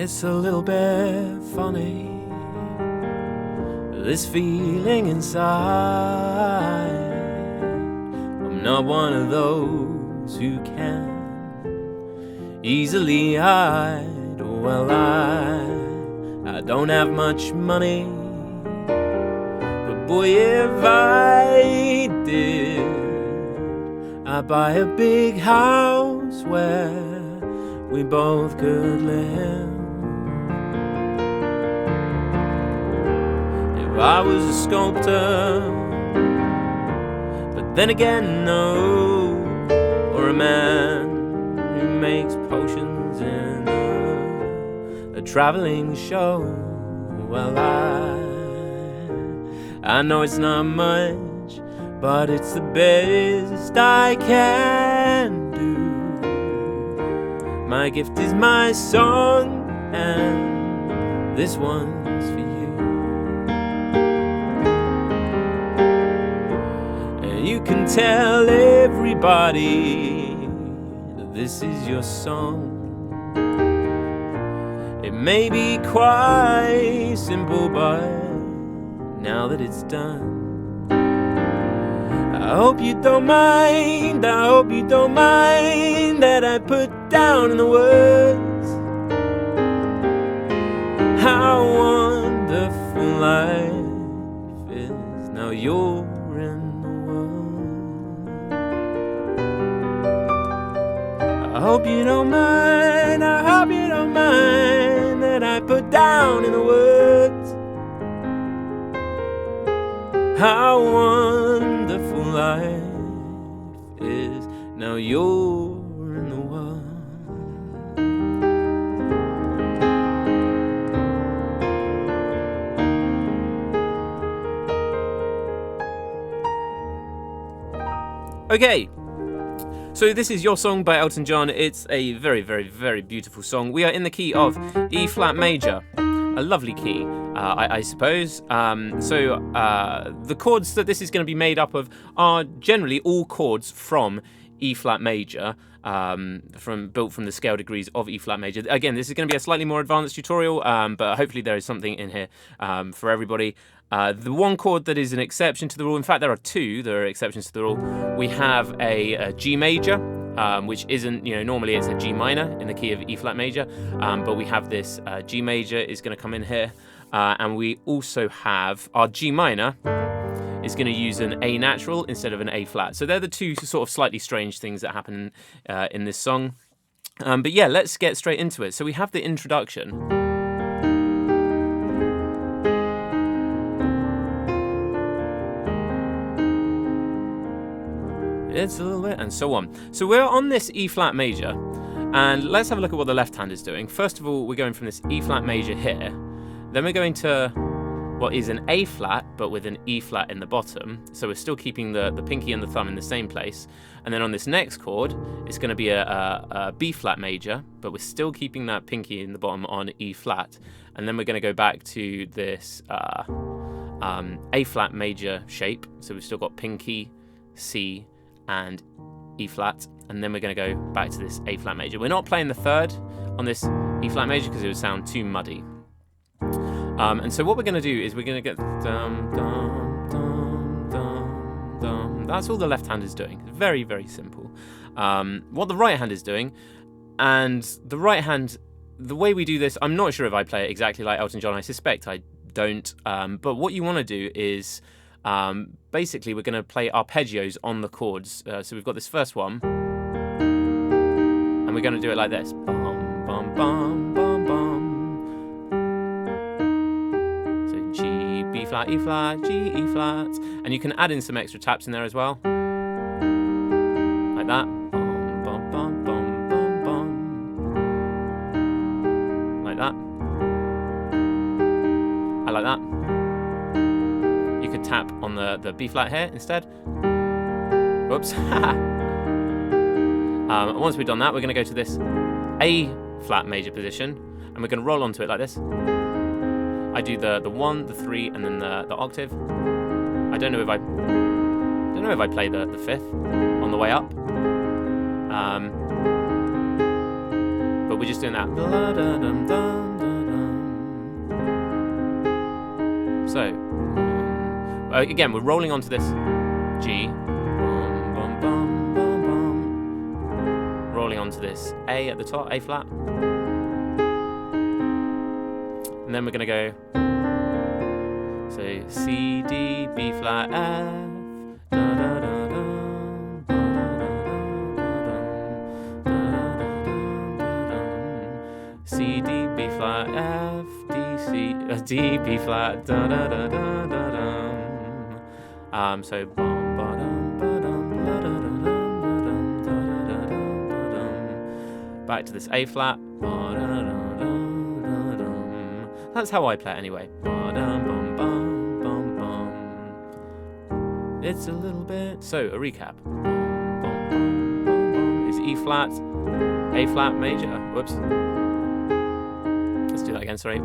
It's a little bit funny, this feeling inside. I'm not one of those who can easily hide. Well, I don't have much money, but boy, if I did, I'd buy a big house where we both could live. If I was a sculptor, but then again, no, or a man who makes potions in a traveling show. Well, I know it's not much, but it's the best I can do. My gift is my song, and this one's for you. And you can tell everybody that this is your song. It may be quite simple, but now that it's done, I hope you don't mind, I hope you don't mind that I put down in the words how wonderful life is. Now you're in the world. I hope you don't mind, I hope you don't mind that I put down in the words how wonderful life is. Now you're in the world. Okay, so this is Your Song by Elton John. It's a very, very, very beautiful song. We are in the key of E flat major, a lovely key, I suppose. The chords that this is going to be made up of are generally all chords from E flat major, built from the scale degrees of E flat major. Again, this is going to be a slightly more advanced tutorial, but hopefully there is something in here for everybody. The one chord that is an exception to the rule, in fact there are two that are exceptions to the rule. We have a G major, which isn't, normally it's a G minor in the key of E flat major, but we have this G major is going to come in here, and we also have our G minor is going to use an A natural instead of an A flat. So they're the two sort of slightly strange things that happen in this song. But yeah, let's get straight into it. So we have the introduction. It's a little bit, and so on. So we're on this E flat major, and let's have a look at what the left hand is doing. First of all, we're going from this E flat major here, then we're going to what is an A flat, but with an E flat in the bottom. So we're still keeping the pinky and the thumb in the same place. And then on this next chord, it's going to be a B flat major, but we're still keeping that pinky in the bottom on E flat. And then we're going to go back to this A flat major shape. So we've still got pinky, C, and E flat, and then we're going to go back to this A flat major. We're not playing the third on this E flat major because it would sound too muddy. And so what we're going to do is we're going to get dum dum dum dum dum. That's all the left hand is doing. Very, very simple. What the right hand is doing, and the right hand, the way we do this, I'm not sure if I play it exactly like Elton John. I suspect I don't. But what you want to do is basically we're going to play arpeggios on the chords. So we've got this first one, and we're going to do it like this. Bum, bum, bum, bum, bum. So G, B flat, E flat, G, E flat. And you can add in some extra taps in there as well. Like that. Bum, bum, bum, bum, bum, bum. Like that. I like that. You could tap on the B flat here instead. Whoops. Once we've done that, we're going to go to this A flat major position, and we're going to roll onto it like this. I do the 1, the 3, and then the octave. I don't know if I play the 5th on the way up. But but we're just doing that. So, again, we're rolling onto this G, rolling onto this A at the top, A flat, and then we're going to go, so C, D, B flat, F, da, da, da, da, C, D, B flat, F, D, C, D, B flat, da da da da da da. So back to this A flat. That's how I play it anyway. It's a little bit. So a recap. Is E flat, A flat major. Whoops. Let's do that again. Sorry.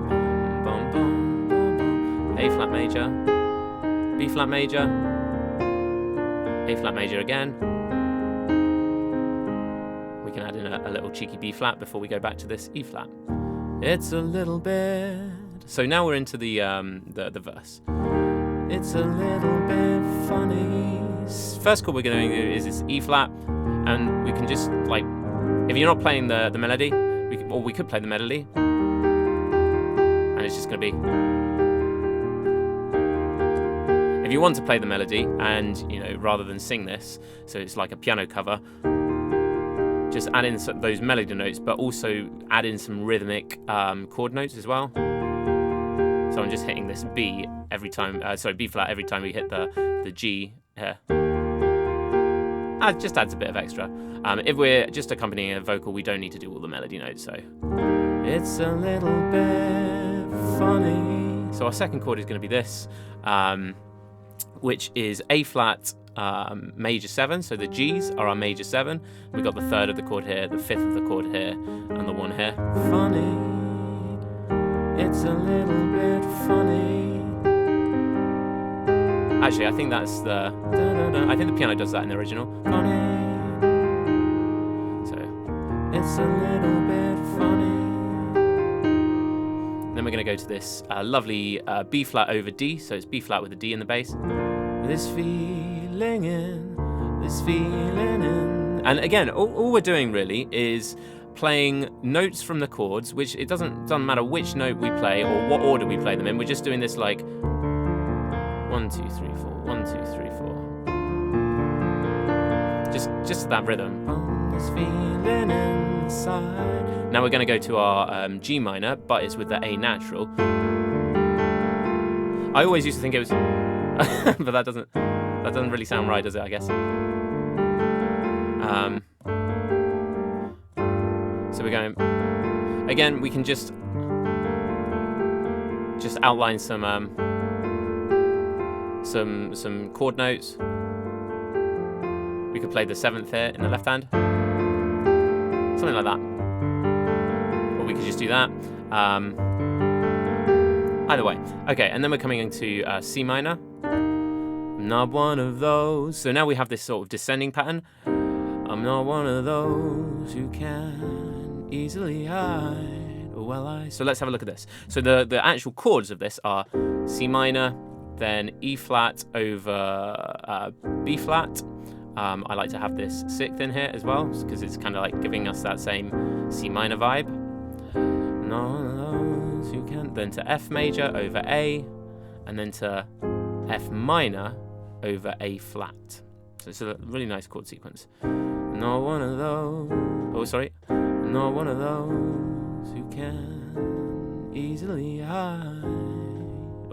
A flat major, B flat major, A flat major again. We can add in a little cheeky B flat before we go back to this E flat. It's a little bit. So now we're into the verse. It's a little bit funny. First chord we're going to do is this E flat, and we can just like, if you're not playing the melody, we could play the melody, and it's just going to be. If you want to play the melody and, rather than sing this, so it's like a piano cover, just add in those melody notes, but also add in some rhythmic chord notes as well. So I'm just hitting this B every time, B flat every time we hit the G here. It just adds a bit of extra. If we're just accompanying a vocal, we don't need to do all the melody notes, so. It's a little bit funny. So our second chord is going to be this. Which is A flat major 7, so the G's are our major 7. We've got the third of the chord here, the fifth of the chord here, and the one here. Funny, it's a little bit funny. Actually, I think that's the. I think the piano does that in the original. Funny, so it's a little bit funny. Then we're going to go to this lovely B flat over D, so it's B flat with a D in the bass. This feeling in, and again, all we're doing really is playing notes from the chords, which it doesn't matter which note we play or what order we play them in. We're just doing this like 1, 2, 3, 4, 1, 2, 3, 4. Just that rhythm. This feeling inside. Now we're going to go to our G minor, but it's with the A natural. I always used to think it was, but that doesn't really sound right, does it? I guess. So we're going again. We can just outline some chord notes. We could play the 7th here in the left hand, something like that. Or we could just do that. Either way. Okay, and then we're coming into C minor. Not one of those. So now we have this sort of descending pattern. I'm not one of those who can easily hide. So let's have a look at this. So the actual chords of this are C minor, then E flat over B flat. I like to have this 6th in here as well, because it's kind of like giving us that same C minor vibe. Not one of those who can. Then to F major over A, and then to F minor over A flat. So it's a really nice chord sequence. Not one of those. Oh, sorry. Not one of those who can easily hide.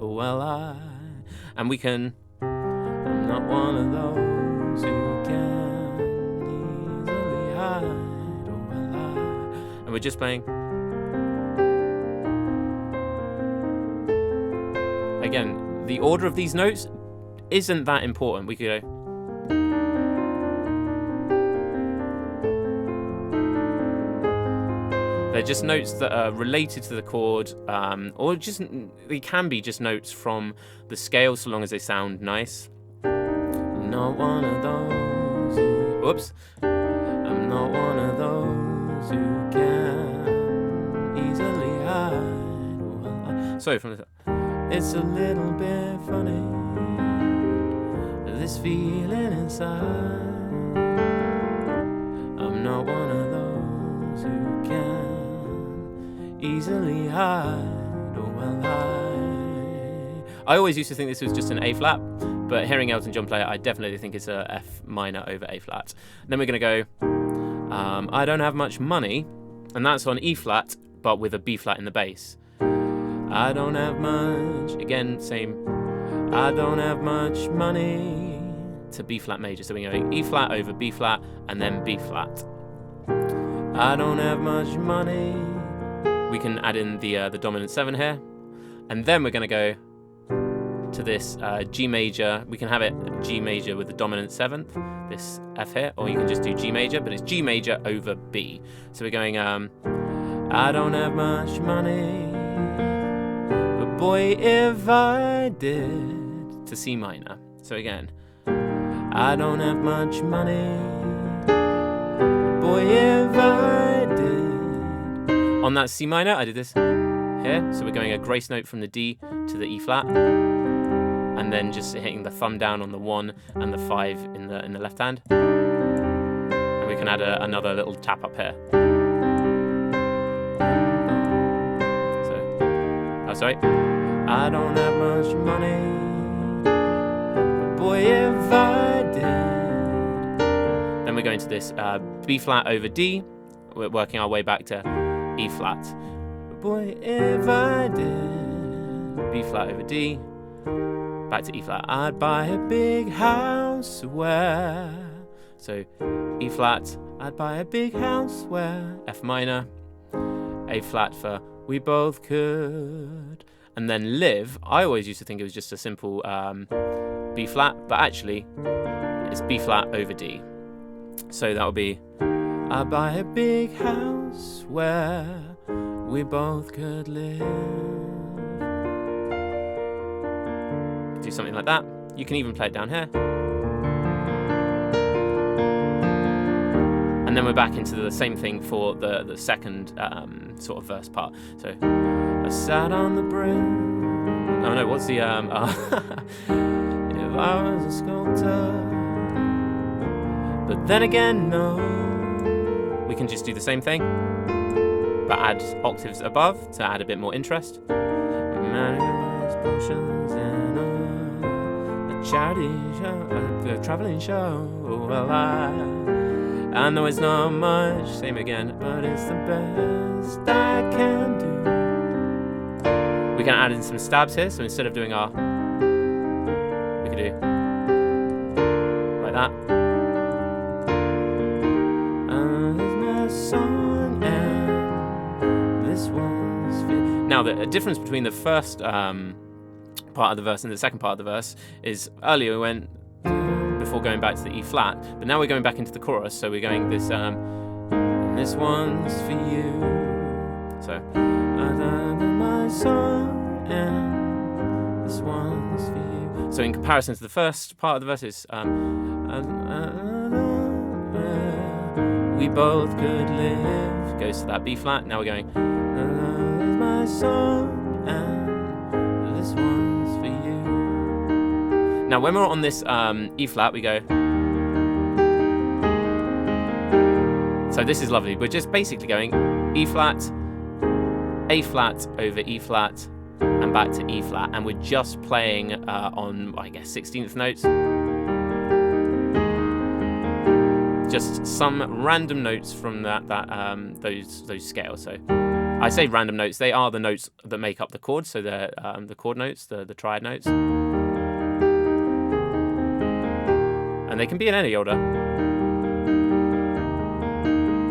Oh, well, and we can. I'm not one of those who can easily hide. Oh, well, and we're just playing. Again, the order of these notes isn't that important. We could go. They're just notes that are related to the chord, or just they can be just notes from the scale, so long as they sound nice. I'm not one of those who, whoops. I'm not one of those who can So from the it's a little bit funny, this feeling inside. I'm not one of those who can easily hide or well hide. I always used to think this was just an A flat, but hearing Elton John play it, I definitely think it's a F minor over A flat. Then we're going to go, I don't have much money, and that's on E flat, but with a B flat in the bass. I don't have much, again, same, I don't have much money, to B flat major. So we're going E flat over B flat, and then B flat. I don't have much money. We can add in the dominant 7 here, and then we're going to go to this G major. We can have it G major with the dominant 7th, this F here, or you can just do G major, but it's G major over B. So we're going, I don't have much money, but boy, if I did, to C minor. So again, I don't have much money, but boy, if I did. On that C minor, I did this here. So we're going a grace note from the D to the E flat, and then just hitting the thumb down on the 1 and the 5 in the left hand. And we can add another little tap up here. So, oh sorry. I don't have much money, but boy, if I did. Then we're going to this B flat over D. We're working our way back to E flat. But boy, if I did. B flat over D. Back to E flat. I'd buy a big house where. So E flat. I'd buy a big house where. F minor. A flat for we both could. And then live. I always used to think it was just a simple B flat, but actually it's B flat over D. So that would be I'd buy a big house where we both could live. Do something like that. You can even play it down here. And then we're back into the same thing for the second sort of verse part. So I sat on the brim. Oh no, what's the if I was a sculptor. But then again, no. We can just do the same thing, but add octaves above to add a bit more interest. Man who has potions in a charity show, a traveling show. Well, I know it's not much, same again, but it's the best I can do. We can add in some stabs here, so instead of doing our, we could do like that. Song and this one's now the difference between the first part of the verse and the second part of the verse is earlier we went before going back to the E flat, but now we're going back into the chorus, so we're going this this one's for you. So my song and this one's for you. So in comparison to the first part of the verse is we both could live, goes to that B flat. Now we're going my song and this one's for you. Now when we're on this E flat, we go. So this is lovely. We're just basically going E flat, A flat over E flat, and back to E flat, and we're just playing on, I guess, 16th notes. Just some random notes from those scales. So I say random notes; they are the notes that make up the chord. So they're the chord notes, the triad notes, and they can be in any order.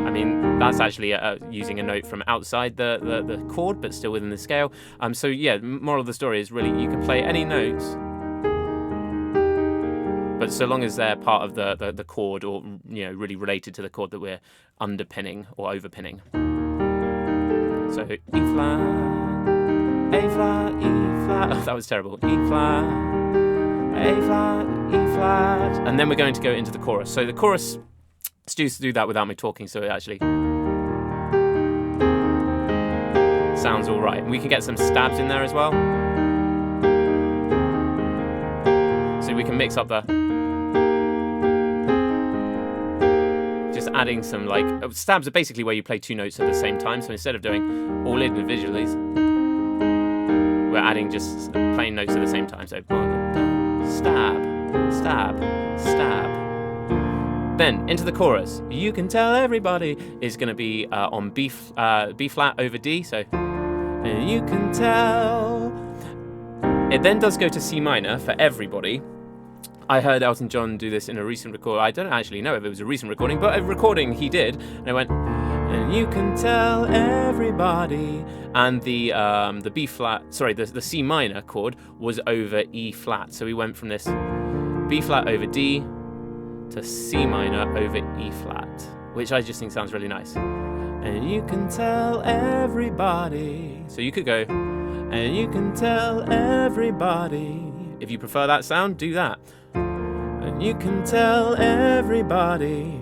I mean, that's actually using a note from outside the chord, but still within the scale. So yeah, moral of the story is really you can play any notes. But so long as they're part of the chord, or really related to the chord that we're underpinning or overpinning. So E flat, A flat, E flat. Oh, that was terrible. E flat, A flat, E flat, and then we're going to go into the chorus. So the chorus, Stu used to do that without me talking. So actually, sounds all right. And we can get some stabs in there as well. So we can mix up the... Just adding some, like... Stabs are basically where you play two notes at the same time. So instead of doing all individually, we're adding just plain notes at the same time. So stab, stab, stab. Then into the chorus. You can tell everybody is going to be on B flat over D. So and you can tell. It then does go to C minor for everybody. I heard Elton John do this in a recent recording. I don't actually know if it was a recent recording, but a recording he did. And I went, and you can tell everybody. And the B flat, sorry, the C minor chord was over E flat. So we went from this B flat over D to C minor over E flat, which I just think sounds really nice. And you can tell everybody. So you could go, and you can tell everybody. If you prefer that sound, do that. And you can tell everybody.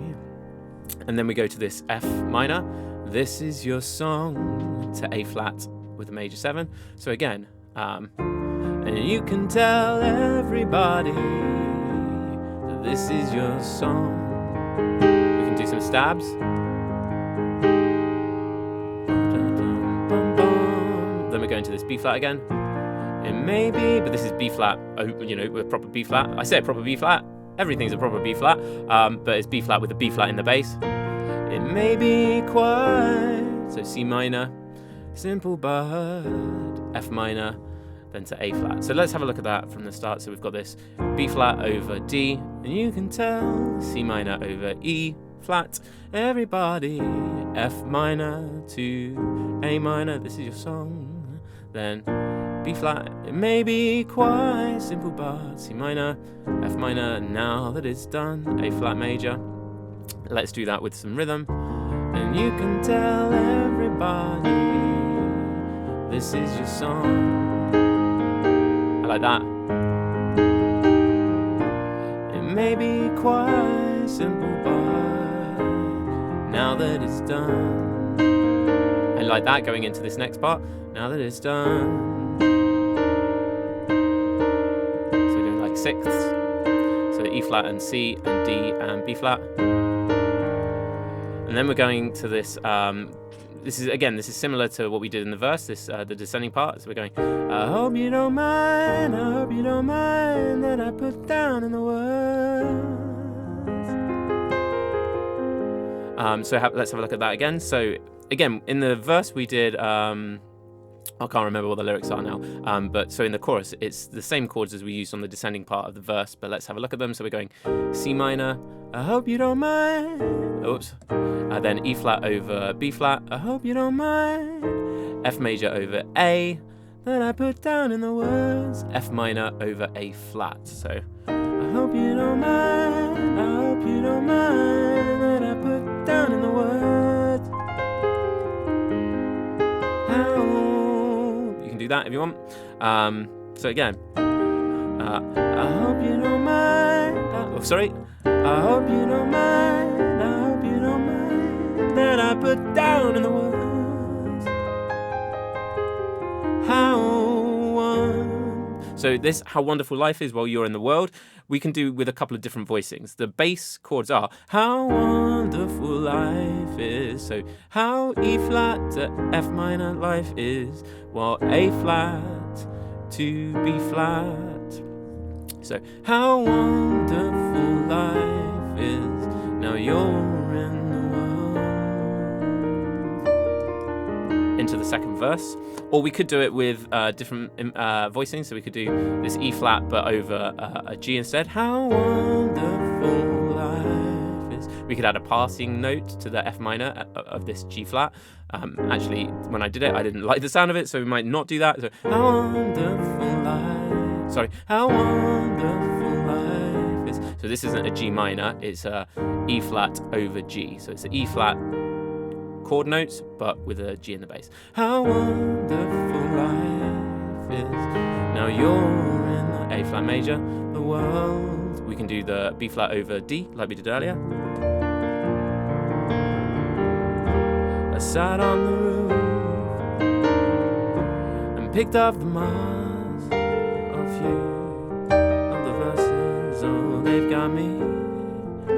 And then we go to this F minor. This is your song, to A flat with a major 7. So again, and you can tell everybody that this is your song. We can do some stabs. Then we go into this B flat again. It may be, but this is B flat, you know, with proper B flat. I say a proper B flat. Everything's a proper B flat, but it's B flat with a B flat in the bass. It may be quite, so C minor, simple but F minor, then to A flat. So let's have a look at that from the start. So we've got this B flat over D, and you can tell C minor over E flat, everybody, F minor to A minor, this is your song, then B flat, it may be quite simple but C minor, F minor, now that it's done, A flat major. Let's do that with some rhythm. And you can tell everybody this is your song. I like that. It may be quite simple but now that it's done. I like that going into this next part. Now that it's done. So we're doing like sixths. So E flat and C and D and B flat. And then we're going to this, this is similar to what we did in the verse, this the descending part. So we're going, I hope you don't mind, I hope you don't mind that I put down in the words. Let's have a look at that again. So again, in the verse we did, I can't remember what the lyrics are now, but so in the chorus, it's the same chords as we used on the descending part of the verse, but let's have a look at them. So we're going C minor, I hope you don't mind, oops, then E flat over B flat, I hope you don't mind, F major over A, that I put down in the words, F minor over A flat. So I hope you don't mind, I hope you don't mind, that I put down in the words. Do that if you want. So again, I hope you don't mind. Oh, sorry. I hope you don't mind. I hope you don't mind that I put down in the words. So this, how wonderful life is while you're in the world, we can do with a couple of different voicings. The bass chords are how wonderful life is. So how E flat to F minor life is, while A flat to B flat. So how wonderful life is, now you're in the world. Into the second verse. Or we could do it with different voicings. So we could do this E flat but over a G instead. How wonderful life is. We could add a passing note to the F minor of this G flat. Actually, when I did it, I didn't like the sound of it, so we might not do that. So how wonderful life. Sorry, how wonderful life is. So this isn't a G minor, it's a E flat over G. So it's an E flat chord notes, but with a G in the bass. How wonderful life is. Now you're in the A flat major, the world. We can do the B flat over D, like we did earlier. I sat on the roof picked up the Mars, a few of the verses, oh, they've got me.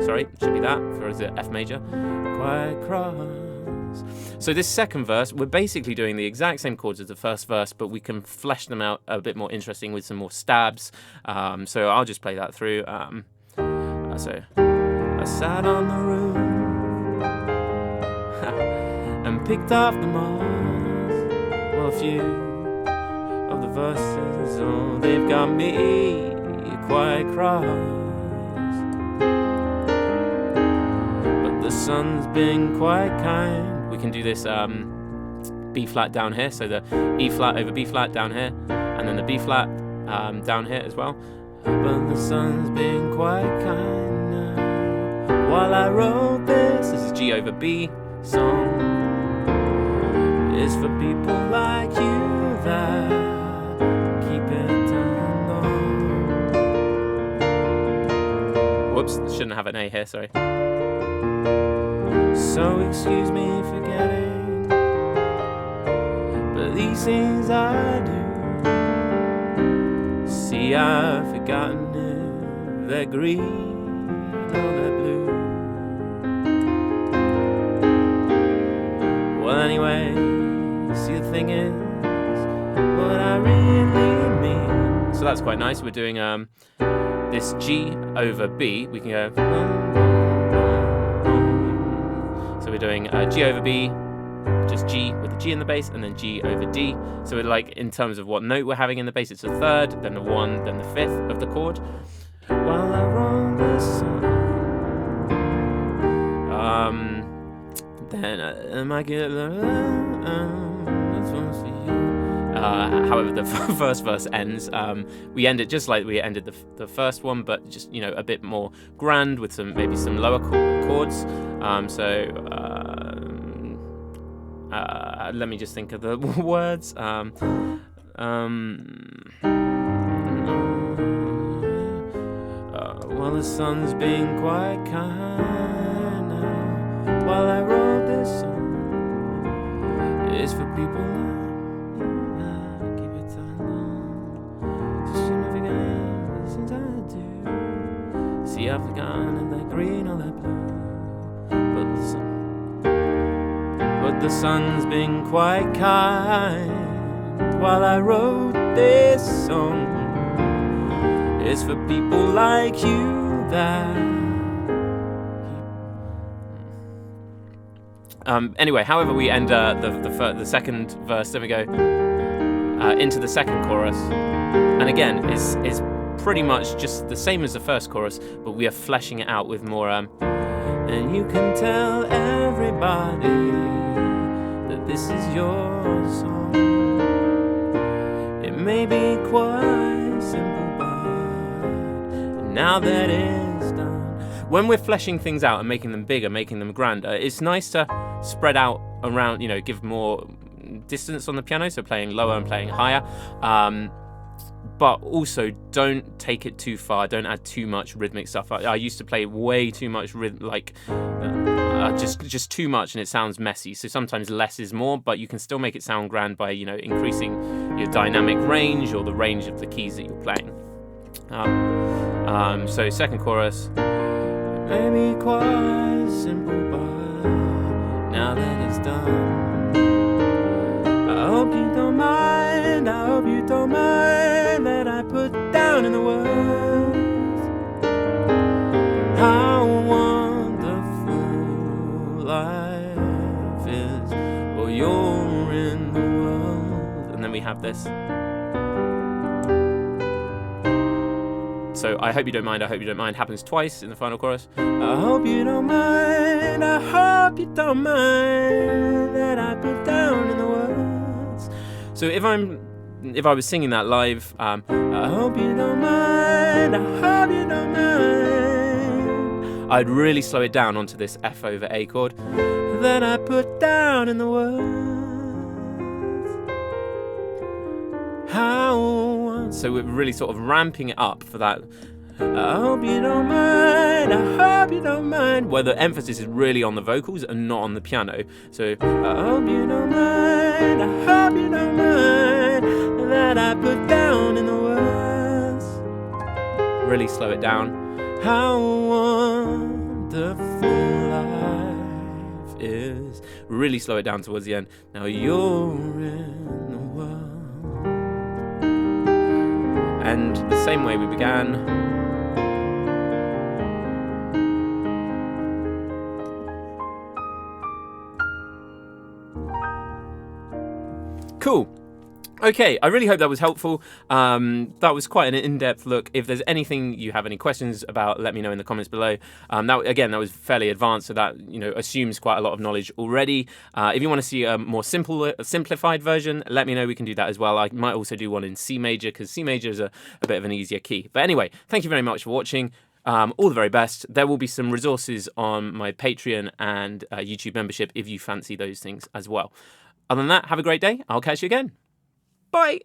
Sorry, should be that for the F major. Quite cross. So this second verse, we're basically doing the exact same chords as the first verse, but we can flesh them out a bit more interesting with some more stabs. So I'll just play that through. So I sat on the roof and picked off the moss. Well, a few of the verses, oh, they've got me quite cross. But the sun's been quite kind. We can do this B flat down here, so the E flat over B flat down here, and then the B flat down here as well. But the sun's been quite kind now. While I wrote this is a G over B song. It's for people like you that keep it turned on. Whoops, shouldn't have an A here, sorry. So excuse me for getting, but these things I do. See, I've forgotten if they're green or they're blue. Well, anyway, see, the thing is, what I really mean. So that's quite nice. We're doing this G over B. We can go. So we're doing G over B, just G with the G in the bass, and then G over D. So we're like, in terms of what note we're having in the bass, it's a third, then the one, then the fifth of the chord. While I roll this song, then I might get this one's for you. However, the first verse ends. We end it just like we ended the first one, but just, you know, a bit more grand with some maybe some lower chords. Let me just think of the words. Well, the sun's been quite kind now. While I wrote this song, it's for people like keep it turned on. Just forget the things I do. See, I've forgotten if they're green or they're blue. But the sun's been quite kind while I wrote this song. It's for people like you that anyway, however we end the second verse, then we go into the second chorus, and again is pretty much just the same as the first chorus, but we are fleshing it out with more and you can tell everybody that this is your song. It may be quite simple, but now that it's done. When we're fleshing things out and making them bigger, making them grander, it's nice to spread out around, you know, give more distance on the piano, so playing lower and playing higher. But also don't take it too far. Don't add too much rhythmic stuff. I used to play way too much just too much, and it sounds messy. So sometimes less is more, but you can still make it sound grand by, you know, increasing your dynamic range or the range of the keys that you're playing. So second chorus, maybe quite simple, but now that it's done, I hope you don't mind. I hope you don't mind that I put down in the words how wonderful life is. Well, you're in the world. And then we have this. So I hope you don't mind, I hope you don't mind happens twice in the final chorus. I hope you don't mind, I hope you don't mind that I put down in the words. So if I was singing that live, I hope you don't mind, I hope you don't mind, I'd really slow it down onto this F over A chord that I put down in the words. So we're really sort of ramping it up for that. I hope you don't mind, I hope you don't mind, where the emphasis is really on the vocals and not on the piano. So I hope you don't mind, I hope you don't mind that I put down in the words. Really slow it down. How wonderful life is. Really slow it down towards the end. Now you're in the world. And the same way we began. Cool. Okay, I really hope that was helpful. That was quite an in-depth look. If there's anything you have any questions about, let me know in the comments below. That was fairly advanced, so that assumes quite a lot of knowledge already. If you want to see a more simplified version, let me know. We can do that as well. I might also do one in C major, because C major is a bit of an easier key. But anyway, thank you very much for watching. All the very best. There will be some resources on my Patreon and YouTube membership if you fancy those things as well. Other than that, have a great day. I'll catch you again. Bye!